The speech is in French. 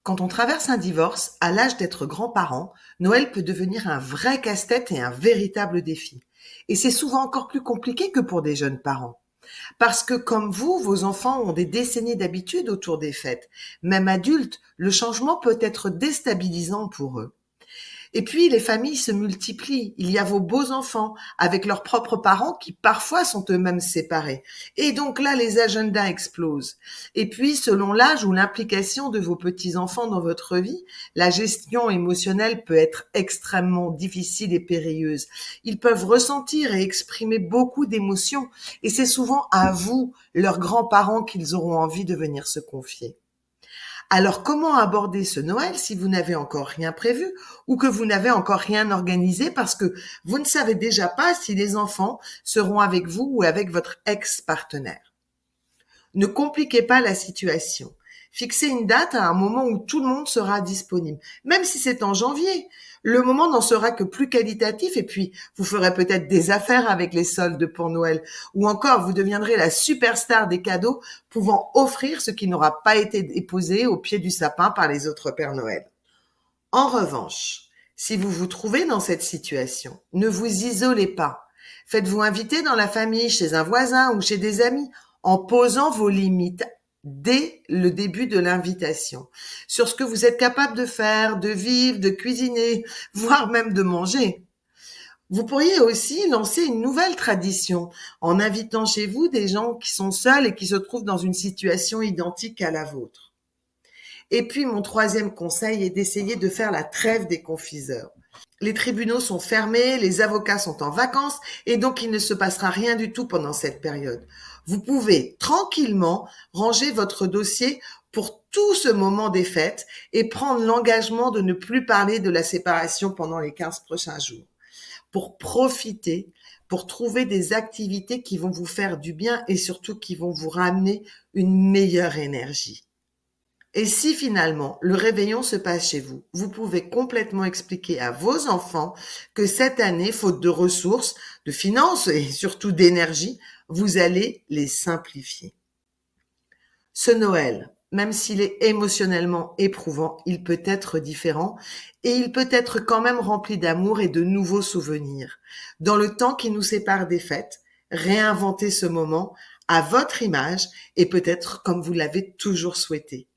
Quand on traverse un divorce, à l'âge d'être grand-parent, Noël peut devenir un vrai casse-tête et un véritable défi. Et c'est souvent encore plus compliqué que pour des jeunes parents. Parce que comme vous, vos enfants ont des décennies d'habitude autour des fêtes. Même adultes, le changement peut être déstabilisant pour eux. Et puis, les familles se multiplient. Il y a vos beaux-enfants avec leurs propres parents qui parfois sont eux-mêmes séparés. Et donc là, les agendas explosent. Et puis, selon l'âge ou l'implication de vos petits-enfants dans votre vie, la gestion émotionnelle peut être extrêmement difficile et périlleuse. Ils peuvent ressentir et exprimer beaucoup d'émotions. Et c'est souvent à vous, leurs grands-parents, qu'ils auront envie de venir se confier. Alors, comment aborder ce Noël si vous n'avez encore rien prévu ou que vous n'avez encore rien organisé parce que vous ne savez déjà pas si les enfants seront avec vous ou avec votre ex-partenaire? Ne compliquez pas la situation. Fixez une date à un moment où tout le monde sera disponible. Même si c'est en janvier, le moment n'en sera que plus qualitatif et puis vous ferez peut-être des affaires avec les soldes pour Noël ou encore vous deviendrez la superstar des cadeaux pouvant offrir ce qui n'aura pas été déposé au pied du sapin par les autres Pères Noël. En revanche, si vous vous trouvez dans cette situation, ne vous isolez pas. Faites-vous inviter dans la famille, chez un voisin ou chez des amis en posant vos limites dès le début de l'invitation sur ce que vous êtes capable de faire, de vivre, de cuisiner, voire même de manger. Vous pourriez aussi lancer une nouvelle tradition en invitant chez vous des gens qui sont seuls et qui se trouvent dans une situation identique à la vôtre. Et puis, mon troisième conseil est d'essayer de faire la trêve des confiseurs. Les tribunaux sont fermés, les avocats sont en vacances et donc il ne se passera rien du tout pendant cette période. Vous pouvez tranquillement ranger votre dossier pour tout ce moment des fêtes et prendre l'engagement de ne plus parler de la séparation pendant les 15 prochains jours. Pour profiter, pour trouver des activités qui vont vous faire du bien et surtout qui vont vous ramener une meilleure énergie. Et si finalement le réveillon se passe chez vous, vous pouvez complètement expliquer à vos enfants que cette année, faute de ressources, de finances et surtout d'énergie, vous allez les simplifier. Ce Noël, même s'il est émotionnellement éprouvant, il peut être différent et il peut être quand même rempli d'amour et de nouveaux souvenirs. Dans le temps qui nous sépare des fêtes, réinventez ce moment à votre image et peut-être comme vous l'avez toujours souhaité.